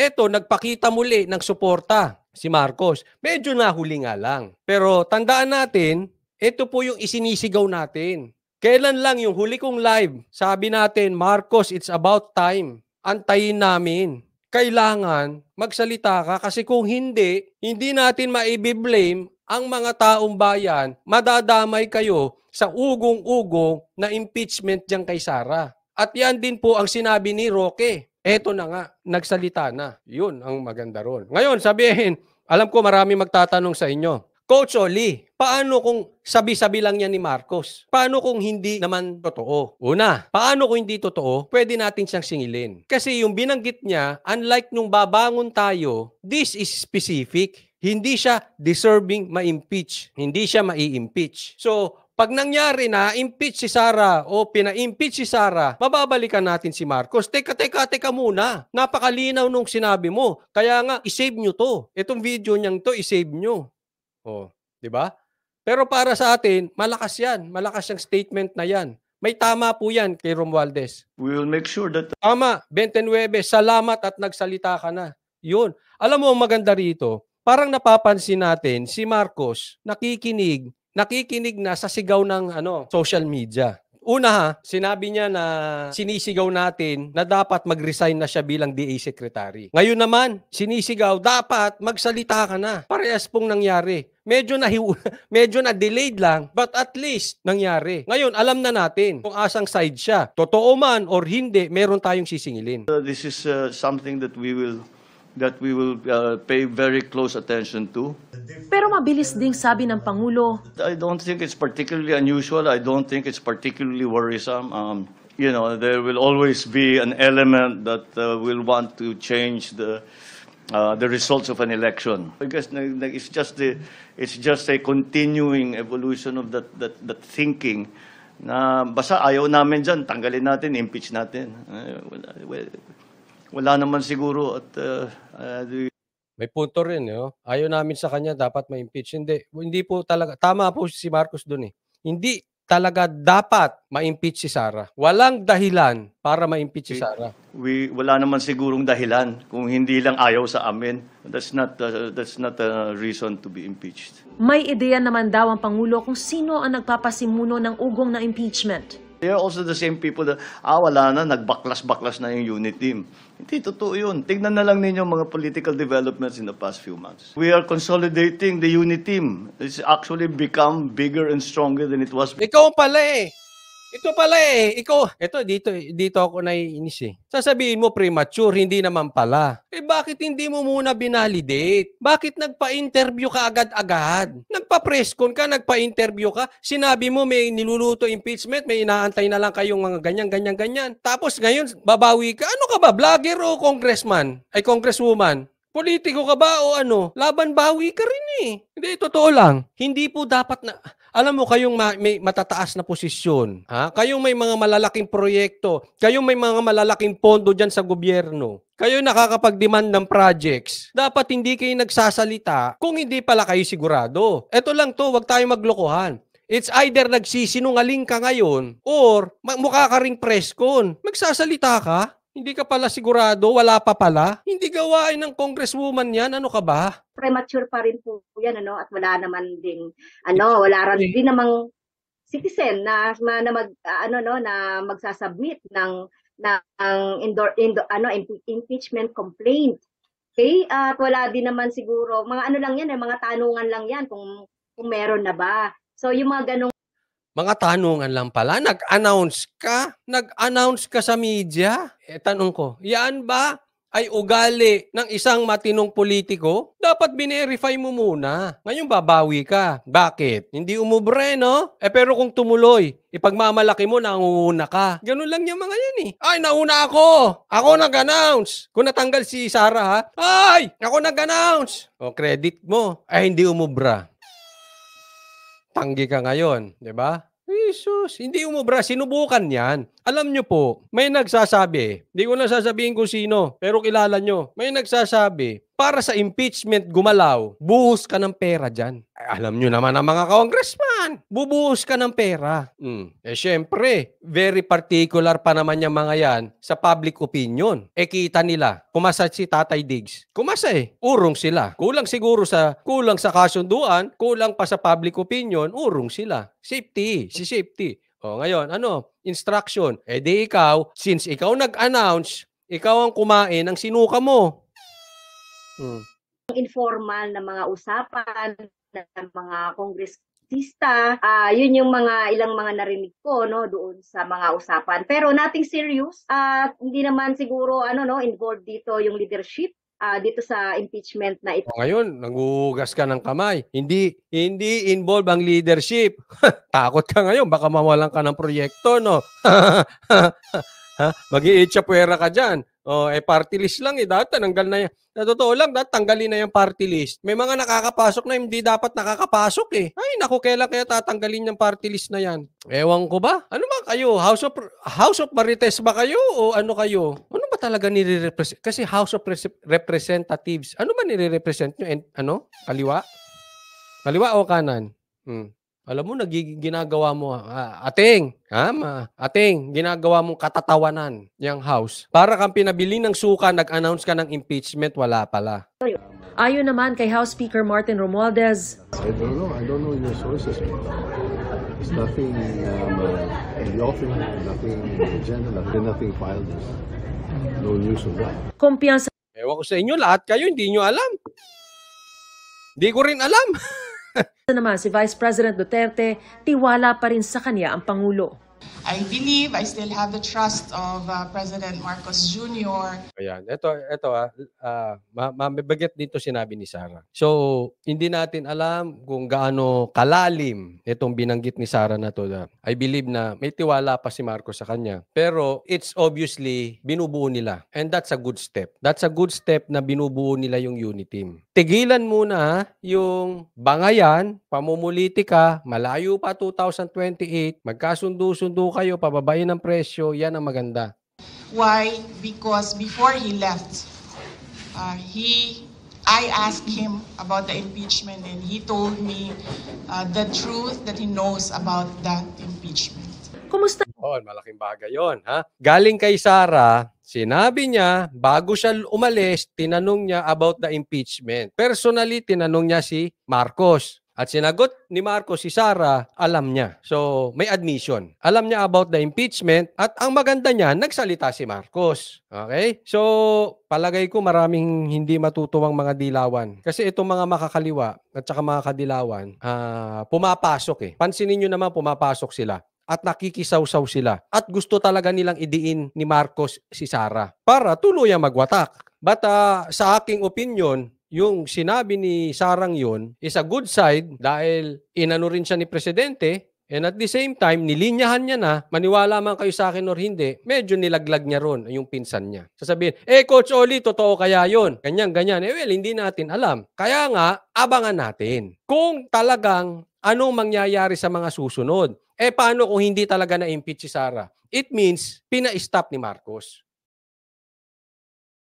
Eto, nagpakita muli ng suporta si Marcos. Medyo nahuli nga lang. Pero tandaan natin, ito po yung isinisigaw natin. Kailan lang yung huli kong live, sabi natin, Marcos, it's about time. Antayin namin. Kailangan magsalita ka kasi kung hindi natin maibi-blame ang mga taong bayan, madadamay kayo sa ugong-ugong na impeachment dyan kay Sara. At yan din po ang sinabi ni Roque. Eto na nga, nagsalita na. Yun ang maganda ron. Ngayon, sabihin, alam ko marami magtatanong sa inyo, Coach Oli, paano kung sabi-sabi lang yan ni Marcos? Paano kung hindi naman totoo? Una, paano kung hindi totoo? Pwede natin siyang singilin. Kasi yung binanggit niya, unlike nung babangon tayo, this is specific. Hindi siya deserving ma-impeach. Hindi siya mai-impeach. So, pag nangyari na impeach si Sara o pina-impeach si Sara, mababalikan natin si Marcos. Teka muna. Napakalinaw nung sinabi mo. Kaya nga, isave nyo to. Itong video niyang to, isave nyo. Oh, 'di ba? Pero para sa atin, malakas 'yan. Malakas yung statement na 'yan. May tama po 'yan kay Romualdez. We will make sure that Tama, 29, salamat at nagsalita ka na. 'Yun. Alam mo ang maganda rito, parang napapansin natin si Marcos nakikinig na sa sigaw ng social media. Una ha, sinabi niya na sinisigaw natin na dapat mag-resign na siya bilang DA Secretary. Ngayon naman, sinisigaw, dapat magsalita ka na. Parehas pong nangyari. Medyo na-delayed lang, but at least nangyari. Ngayon, alam na natin kung asang side siya. Totoo man or hindi, meron tayong sisingilin. this is something that we will pay very close attention to. Pero mabilis ding sabi ng Pangulo, I don't think it's particularly unusual. I don't think it's particularly worrisome. There will always be an element that will want to change the results of an election. Because it's just a continuing evolution of that thinking. Na basta ayaw namin dyan, tanggalin natin, impeach natin. Wala naman siguro at may punto rin, ayaw namin sa kanya dapat ma-impeach. Hindi po talaga, tama po si Marcos doon eh. Hindi talaga dapat ma-impeach si Sara. Walang dahilan para ma-impeach si Sara. Wala naman sigurong dahilan kung hindi lang ayaw sa amin. That's not a reason to be impeached. may ideya naman daw ang Pangulo kung sino ang nagpapasimuno ng ugong na impeachment. They are also the same people that, wala na, nagbaklas-baklas na yung unit team. Hindi, totoo yun. Tignan na lang ninyo mga political developments in the past few months. We are consolidating the unit team. It's actually become bigger and stronger than it was. Ikaw pala eh. Ito pala eh. Dito ako naiinis eh. Sasabihin mo premature, hindi naman pala. Bakit hindi mo muna binalidate? Bakit nagpa-interview ka agad-agad? Nagpa-presscon ka, nagpa-interview ka, sinabi mo may niluluto impeachment, may inaantay na lang kayong mga ganyan. Tapos ngayon, babawi ka. Ano ka ba? Vlogger o congressman? Ay, congresswoman? Politiko ka ba o ano? Laban bawi ka rin eh. Hindi, totoo lang. Hindi po dapat na... Alam mo, kayong may matataas na posisyon, kayong may mga malalaking proyekto, kayong may mga malalaking pondo dyan sa gobyerno, kayo nakakapag-demand ng projects, dapat hindi kayo nagsasalita kung hindi pala kayo sigurado. Ito lang to, wag tayo maglokohan. It's either nagsisinungaling ka ngayon or mukha ka ring press-con. Magsasalita ka? Hindi ka pala sigurado, wala pa pala. Hindi gawain ng congresswoman yan, ano ka ba? Premature pa rin po yan, at wala naman ding, wala rin din namang citizen na magsasubmit ng impeachment complaint. Okay? At wala din naman siguro, mga lang yan, mga tanungan lang yan kung meron na ba. So yung mga ganong mga tanungan lang pala. Nag-announce ka sa media. Tanong ko, yan ba ay ugali ng isang matinong politiko? Dapat binerify mo muna. Ngayon babawi ka. Bakit? Hindi umubre, no? Pero kung tumuloy, ipagmamalaki mo, nangunguna ka. Ganun lang yung mga yan eh. Ay, nauna ako. Ako nag-announce. Kung natanggal si Sara, ay, ako nag-announce. O, credit mo. Ay, hindi umubra. Tanggi ka ngayon, di ba? Jesus, hindi umubra, sinubukan yan. Alam nyo po, may nagsasabi, hindi ko na sasabihin kung sino, pero kilala nyo, may nagsasabi, para sa impeachment gumalaw, buhos ka ng pera dyan. Alam nyo naman ang mga congressman, bubuhos ka ng pera. Syempre, very particular pa naman yung mga yan sa public opinion. Kita nila, kumasa si Tatay Diggs. Kumasa urong sila. Kulang sa kasunduan, kulang pa sa public opinion, urong sila. Safety. Ngayon, instruction. Di ikaw, since ikaw nag-announce, ikaw ang kumain ng sinuka mo. Informal na mga usapan ng mga kongresista, yun yung ilang mga narinig ko doon sa mga usapan. Pero nothing serious, hindi naman siguro involved dito yung leadership dito sa impeachment na ito. Ngayon, nanguhugas ka ng kamay. Hindi involved ang leadership. Takot ka ngayon, baka mawalan ka ng proyekto, no? Mag-iitsapuera ka dyan. Party list lang dati tanggal na yan. Sa totoo lang, tanggalin na yung party list. May mga nakakapasok na hindi dapat nakakapasok Ay, naku, kailan kaya tatanggalin yung party list na yan? Ewan ko ba? Ano ba kayo? House of Marites ba kayo? O ano kayo? Ano ba talaga nire-represent? Kasi House of Representatives, ano ba nire-represent nyo? Kaliwa? Kaliwa o kanan? Alam mo, ginagawa mo, ating, ginagawa mong katatawanan yung house. Para kang pinabili ng suka, nag-announce ka ng impeachment, wala pala. Ayon naman kay House Speaker Martin Romualdez, I don't know your sources. There's nothing in the offing, nothing in the agenda, nothing filed. No news of that. kumpiyansa Ewan ko sa inyo, lahat kayo, hindi nyo alam. Hindi ko rin alam. naman si Vice President Duterte, tiwala pa rin sa kanya ang Pangulo. I believe I still have the trust of President Marcos Jr. Ayan, ito mabibaget dito sinabi ni Sara. So, hindi natin alam kung gaano kalalim itong binanggit ni Sara na to. I believe na may tiwala pa si Marcos sa kanya. Pero it's obviously binubuo nila. And that's a good step. That's a good step na binubuo nila yung unity team. Tigilan muna yung bangayan, pamumulitika, malayo pa 2028, magkasundo-sundo kayo, pababain ang presyo, yan ang maganda. Why? Because before he left, I asked him about the impeachment and he told me the truth that he knows about that impeachment. Kumusta Malaking bagay yun. Galing kay Sara, sinabi niya, bago siya umalis, tinanong niya about the impeachment. Personally, tinanong niya si Marcos. At sinagot ni Marcos si Sara, alam niya. So, may admission. Alam niya about the impeachment at ang maganda niya, nagsalita si Marcos. Okay? So, palagay ko maraming hindi matutuwang mga dilawan. Kasi itong mga makakaliwa at saka mga kadilawan, pumapasok Pansinin niyo naman, pumapasok sila. At nakikisawsaw sila. At gusto talaga nilang idiin ni Marcos si Sara para tuluyang magwatak. But sa aking opinion, yung sinabi ni Sarang yun is a good side dahil inano rin siya ni Presidente and at the same time, nilinyahan niya na, maniwala man kayo sa akin or hindi, medyo nilaglag niya ron yung pinsan niya. Sasabihin, Coach Oli, totoo kaya yun? Ganyan. Well, hindi natin alam. Kaya nga, abangan natin kung talagang anong mangyayari sa mga susunod. Paano kung hindi talaga na-impeach si Sara? It means, pina-stop ni Marcos.